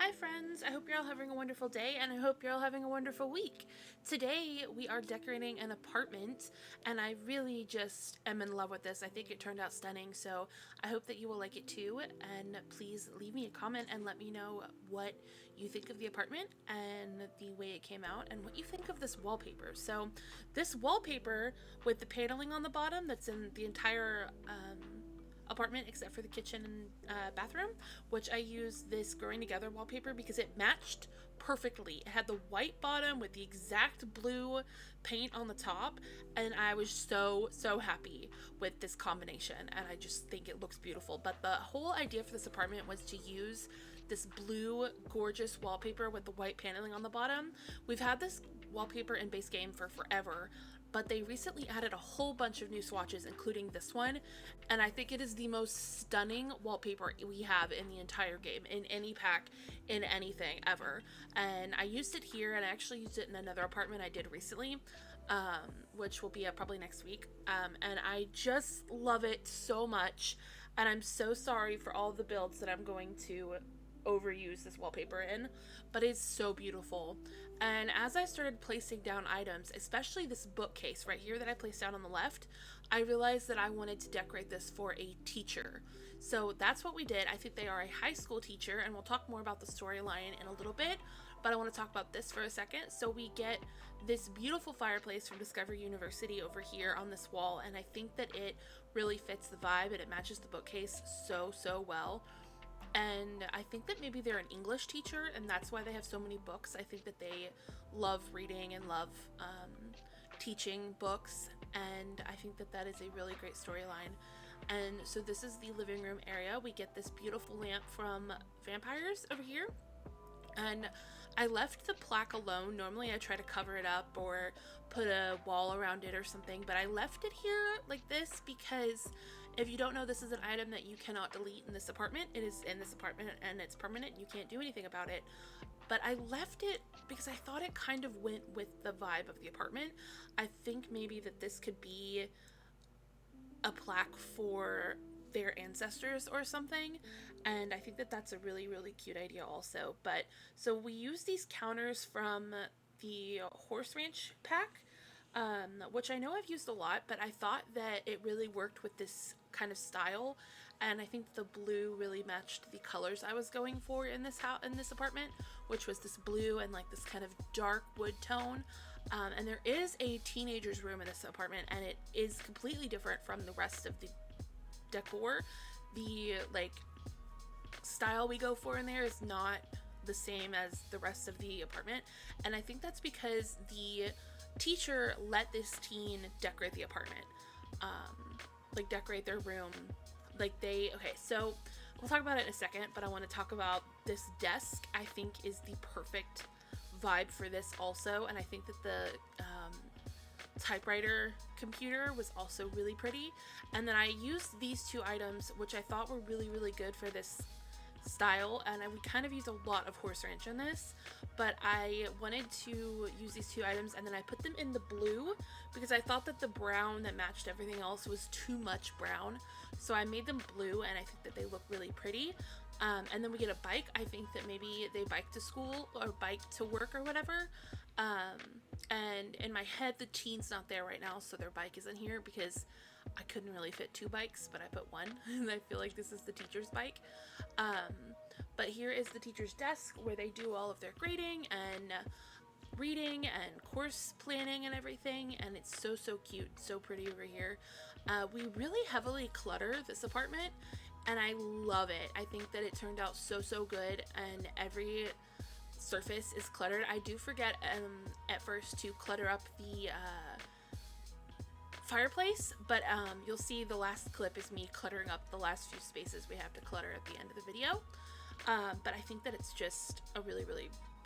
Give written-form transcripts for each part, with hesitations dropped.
Hi friends, I hope you're all having a wonderful day and I hope you're all having a wonderful week. Today we are decorating an apartment and I really just am in love with this. I think it turned out stunning, so I hope that you will like it too, and please leave me a comment and let me know what you think of the apartment and the way it came out and what you think of this wallpaper. So this wallpaper with the paneling on the bottom that's in the entire apartment except for the kitchen and bathroom, which I used this growing together wallpaper because it matched perfectly. It had the white bottom with the exact blue paint on the top, and I was so happy with this combination, and I just think it looks beautiful. But the whole idea for this apartment was to use this blue gorgeous wallpaper with the white paneling on the bottom. We've had this wallpaper in base game for forever, but they recently added a whole bunch of new swatches, including this one, and I think it is the most stunning wallpaper we have in the entire game, in any pack, in anything ever. And I used it here, and I actually used it in another apartment I did recently, which will be up probably next week, and I just love it so much, and I'm so sorry for all the builds that I'm going to overuse this wallpaper in, but it's so beautiful. And as I started placing down items, especially this bookcase right here that I placed down on the left, I realized that I wanted to decorate this for a teacher. So that's what we did. I think they are a high school teacher, and we'll talk more about the storyline in a little bit, but I want to talk about this for a second. So we get this beautiful fireplace from Discovery University over here on this wall, and I think that it really fits the vibe and it matches the bookcase so well. And I think that maybe they're an English teacher and that's why they have so many books. I think that they love reading and love teaching books, and I think that that is a really great storyline. And so this is the living room area. We get this beautiful lamp from Vampires over here. And I left the plaque alone. Normally I try to cover it up or put a wall around it or something, but I left it here like this because if you don't know, this is an item that you cannot delete in this apartment. It is in this apartment and it's permanent. You can't do anything about it. But I left it because I thought it kind of went with the vibe of the apartment. I think maybe that this could be a plaque for their ancestors or something, and I think that that's a really cute idea also. But so we use these counters from the Horse Ranch pack, which I know I've used a lot, but I thought that it really worked with this kind of style, and I think the blue really matched the colors I was going for in this apartment, which was this blue and like this kind of dark wood tone. And there is a teenager's room in this apartment, and it is completely different from the rest of the decor. The like style we go for in there is not the same as the rest of the apartment, and I think that's because the teacher let this teen decorate the apartment, like decorate their room. Okay, so we'll talk about it in a second, but I want to talk about this desk. I think is the perfect vibe for this also, and I think that the typewriter computer was also really pretty. And then I used these two items, which I thought were really good for this style, and we kind of used a lot of Horse Ranch in this, but I wanted to use these two items, and then I put them in the blue because I thought that the brown that matched everything else was too much brown, so I made them blue, and I think that they look really pretty. And then we get a bike. I think that maybe they bike to school or bike to work or whatever. And in my head, the teen's not there right now, so their bike isn't here because I couldn't really fit two bikes, but I put one, and I feel like this is the teacher's bike. But here is the teacher's desk where they do all of their grading and reading and course planning and everything, and it's so cute, so pretty over here. We really heavily clutter this apartment, and I love it. I think that it turned out so good, and every surface is cluttered. I do forget at first to clutter up the fireplace, but you'll see the last clip is me cluttering up the last few spaces we have to clutter at the end of the video. But I think that it's just a really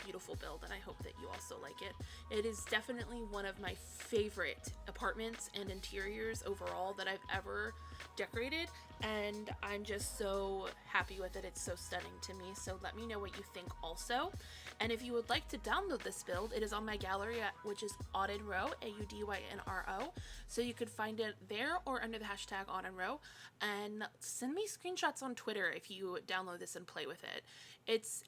beautiful build, and I hope that you also like it. It is definitely one of my favorite apartments and interiors overall that I've ever decorated, and I'm just so happy with it. It's so stunning to me, so let me know what you think also. And if you would like to download this build, it is on my gallery, which is AudynRo, AUDYNRO, so you could find it there or under the hashtag AudynRo, and send me screenshots on Twitter if you download this and play with it. It's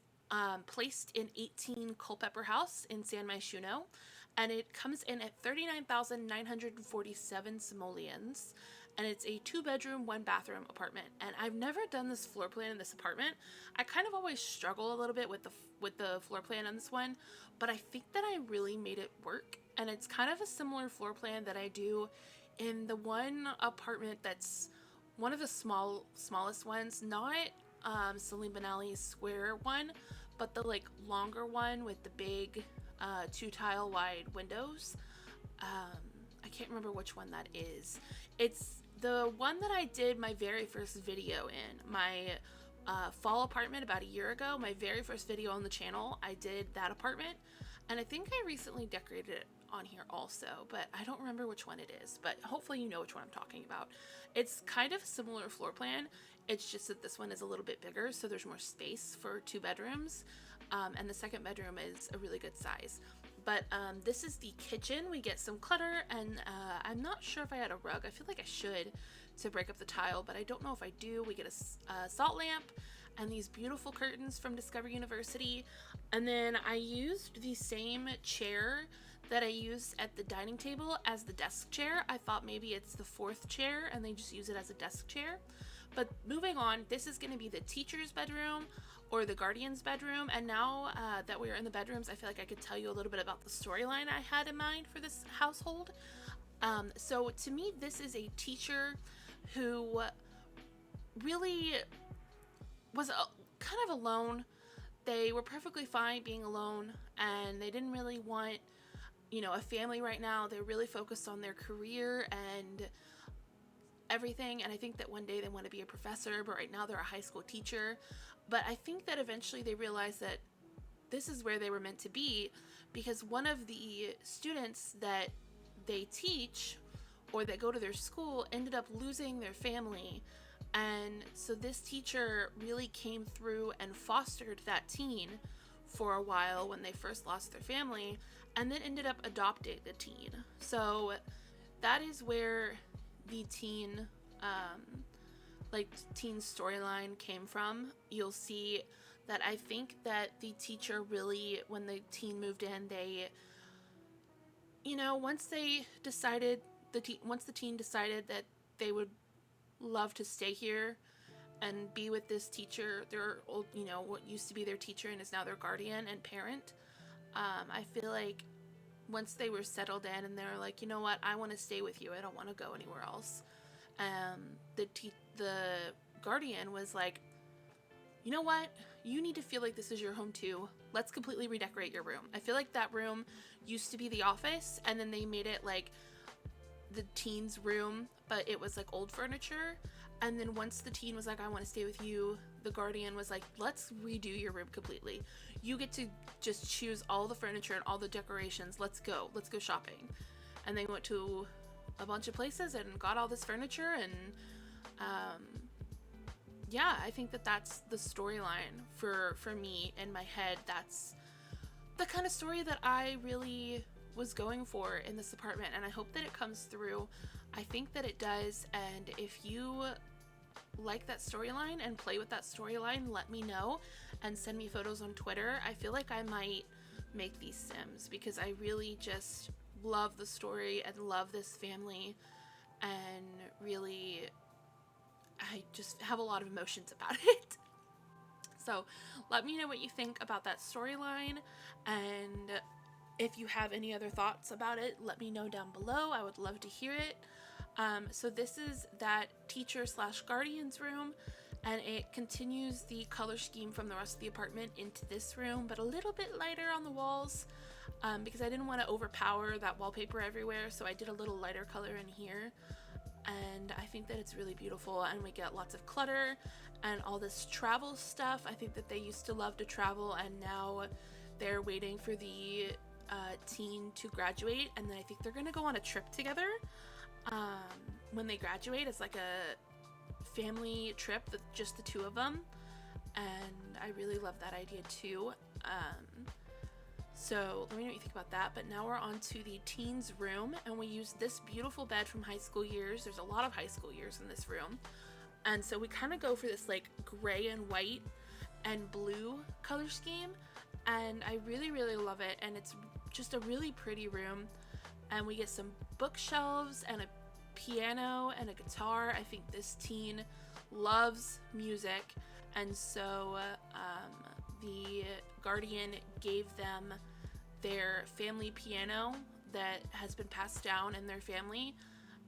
placed in 18 Culpepper House in San Myshuno, and it comes in at 39,947 simoleons, and it's a 2-bedroom, 1-bathroom apartment. And I've never done this floor plan in this apartment. I kind of always struggle a little bit with the floor plan on this one, but I think that I really made it work. And it's kind of a similar floor plan that I do in the one apartment that's one of the smallest ones, not Celine Benally's square one, but the like longer one with the big 2-tile wide windows. I can't remember which one that is. It's the one that I did my very first video in. My fall apartment about a year ago, my very first video on the channel, I did that apartment. And I think I recently decorated it on here also, but I don't remember which one it is. But hopefully you know which one I'm talking about. It's kind of a similar floor plan. It's just that this one is a little bit bigger, so there's more space for 2 bedrooms. And the second bedroom is a really good size. But this is the kitchen. We get some clutter, and I'm not sure if I had a rug. I feel like I should to break up the tile, but I don't know if I do. We get a salt lamp and these beautiful curtains from Discovery University. And then I used the same chair that I used at the dining table as the desk chair. I thought maybe it's the 4th chair and they just use it as a desk chair. But moving on, this is going to be the teacher's bedroom or the guardian's bedroom. And now that we're in the bedrooms, I feel like I could tell you a little bit about the storyline I had in mind for this household. So to me, this is a teacher who really was kind of alone. They were perfectly fine being alone, and they didn't really want, you know, a family right now. They're really focused on their career and everything, and I think that one day they want to be a professor, but right now they're a high school teacher. But I think that eventually they realized that this is where they were meant to be, because one of the students that they teach or that go to their school ended up losing their family. And so this teacher really came through and fostered that teen for a while when they first lost their family, and then ended up adopting the teen. So that is where the teen storyline came from. You'll see that I think that the teacher really, when the teen moved in, they, you know, once the teen decided that they would love to stay here and be with this teacher, their old, you know, what used to be their teacher and is now their guardian and parent. I feel like once they were settled in and they're like, you know what, I want to stay with you, I don't want to go anywhere else. The guardian was like, you know what, you need to feel like this is your home too. Let's completely redecorate your room. I feel like that room used to be the office, and then they made it like the teen's room, but it was like old furniture. And then once the teen was like, I want to stay with you, the guardian was like, let's redo your room completely. You get to just choose all the furniture and all the decorations. Let's go shopping. And they went to a bunch of places and got all this furniture. And yeah, I think that that's the storyline for me in my head. That's the kind of story that I really was going for in this apartment, and I hope that it comes through. I think that it does, and if you like that storyline and play with that storyline, let me know and send me photos on Twitter. I feel like I might make these Sims because I really just love the story and love this family, and really I just have a lot of emotions about it. So let me know what you think about that storyline, and if you have any other thoughts about it, let me know down below. I would love to hear it. So this is that teacher/guardian's room, and it continues the color scheme from the rest of the apartment into this room, but a little bit lighter on the walls, because I didn't want to overpower that wallpaper everywhere, so I did a little lighter color in here. And I think that it's really beautiful, and we get lots of clutter and all this travel stuff. I think that they used to love to travel, and now they're waiting for the teen to graduate, and then I think they're gonna go on a trip together when they graduate. It's like a family trip with just the two of them, and I really love that idea too. So let me know what you think about that. But now we're on to the teen's room, and we use this beautiful bed from high school years. There's a lot of high school years in this room, and so we kind of go for this like gray and white and blue color scheme, and I really, really love it. And it's just a really pretty room. And we get some bookshelves and a piano and a guitar. I think this teen loves music, and so the guardian gave them their family piano that has been passed down in their family,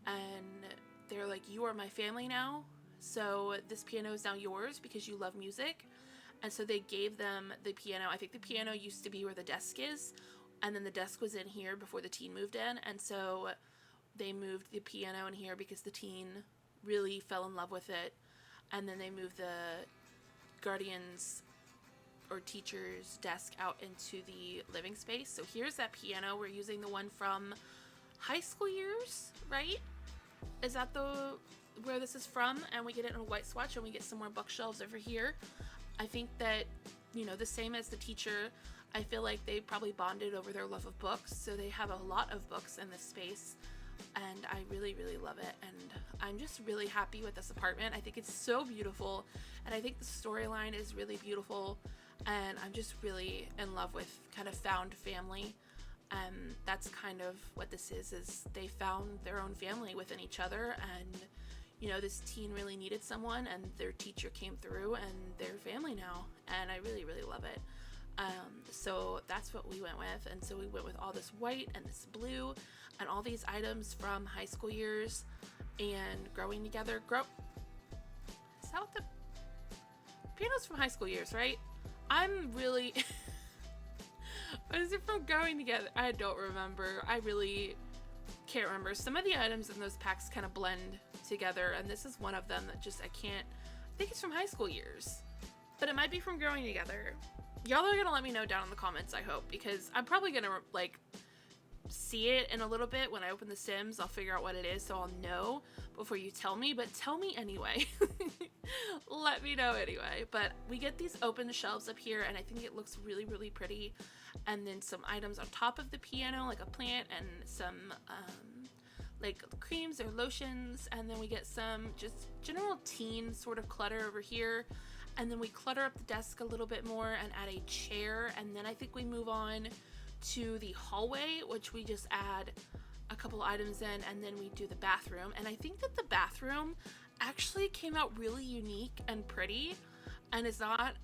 and they're like, you are my family now, so this piano is now yours because you love music. And so they gave them the piano. I think the piano used to be where the desk is, and then the desk was in here before the teen moved in, and so they moved the piano in here because the teen really fell in love with it. And then they moved the guardian's or teacher's desk out into the living space. So here's that piano. We're using the one from high school years, right? Is that where this is from? And we get it in a white swatch, and we get some more bookshelves over here. I think that, the same as the teacher, I feel like they probably bonded over their love of books. So they have a lot of books in this space, and I really, really love it. And I'm just really happy with this apartment. I think it's so beautiful, and I think the storyline is really beautiful, and I'm just really in love with kind of found family. That's kind of what this is they found their own family within each other, and this teen really needed someone, and their teacher came through, and they're family now, and I really, really love it. So that's what we went with, and so we went with all this white and this blue and all these items from high school years and growing together. Is that what the piano's from high school years, right? I'm really is it from growing together? I don't remember. I really can't remember. Some of the items in those packs kind of blend together, and this is one of them that I think it's from high school years, but it might be from growing together. Y'all are gonna let me know down in the comments, I hope, because I'm probably gonna see it in a little bit when I open the Sims. I'll figure out what it is, so I'll know before you tell me, but tell me anyway. Let me know anyway. But we get these open shelves up here, and I think it looks really, really pretty. And then some items on top of the piano, like a plant and some creams or lotions, and then we get some just general teen sort of clutter over here. And then we clutter up the desk a little bit more and add a chair, and then I think we move on to the hallway, which we just add a couple items in, and then we do the bathroom. And I think that the bathroom actually came out really unique and pretty, and it's not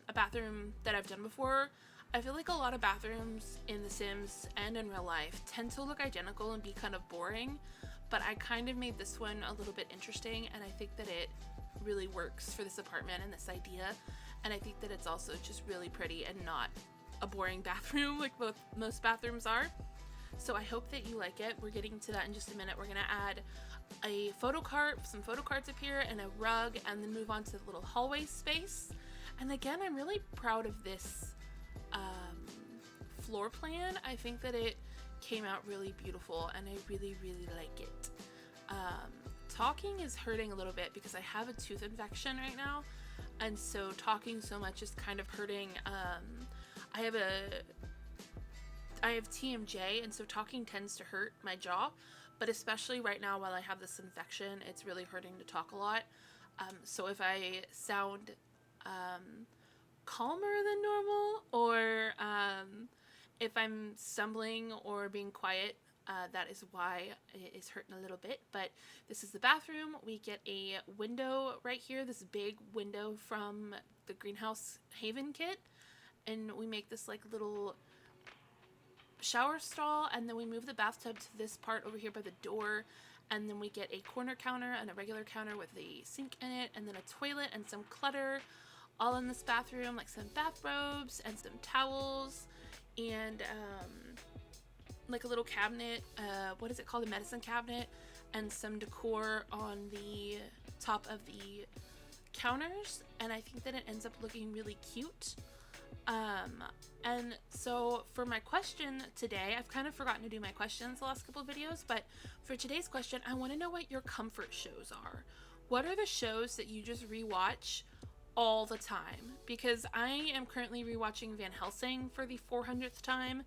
a bathroom that I've done before. I feel like a lot of bathrooms in The Sims and in real life tend to look identical and be kind of boring, but I kind of made this one a little bit interesting, and I think that it really works for this apartment and this idea. And I think that it's also just really pretty and not a boring bathroom like most bathrooms are. So I hope that you like it. We're getting to that in just a minute. We're gonna add a some photo cards up here and a rug, and then move on to the little hallway space. And again, I'm really proud of this floor plan. I think that it came out really beautiful, and I really, really like it. Talking is hurting a little bit because I have a tooth infection right now, and so talking so much is kind of hurting. I have TMJ, and so talking tends to hurt my jaw, but especially right now while I have this infection, it's really hurting to talk a lot. So if I sound calmer than normal, or if I'm stumbling or being quiet, that is why it is hurting a little bit. But this is the bathroom. We get a window right here, this big window from the Greenhouse Haven kit, and we make this little shower stall, and then we move the bathtub to this part over here by the door, and then we get a corner counter and a regular counter with a sink in it, and then a toilet and some clutter all in this bathroom, like some bathrobes and some towels, and a little cabinet, what is it called, a medicine cabinet, and some decor on the top of the counters. And I think that it ends up looking really cute. And so for my question today, I've kind of forgotten to do my questions the last couple of videos, but for today's question, I want to know what your comfort shows are. What are the shows that you just rewatch all the time? Because I am currently rewatching Van Helsing for the 400th time,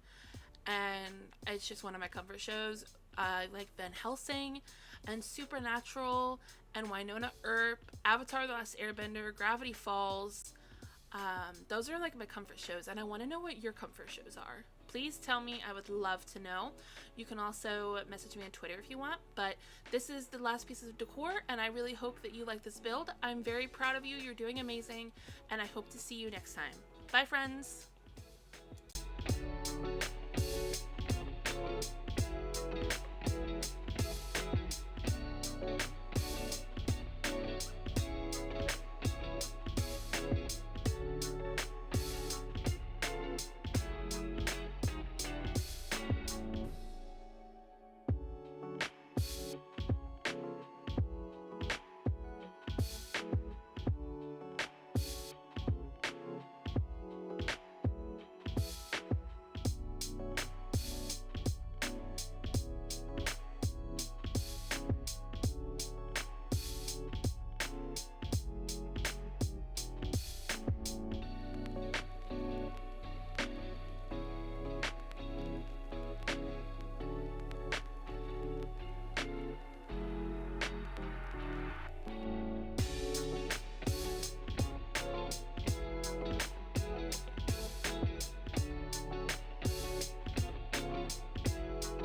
and it's just one of my comfort shows. I like Van Helsing and Supernatural and Winona Earp, Avatar: The Last Airbender, Gravity Falls, Those are like my comfort shows, and I want to know what your comfort shows are. Please tell me. I would love to know. You can also message me on Twitter if you want, but this is the last piece of decor, and I really hope that you like this build. I'm very proud of you. You're doing amazing, and I hope to see you next time. Bye, friends!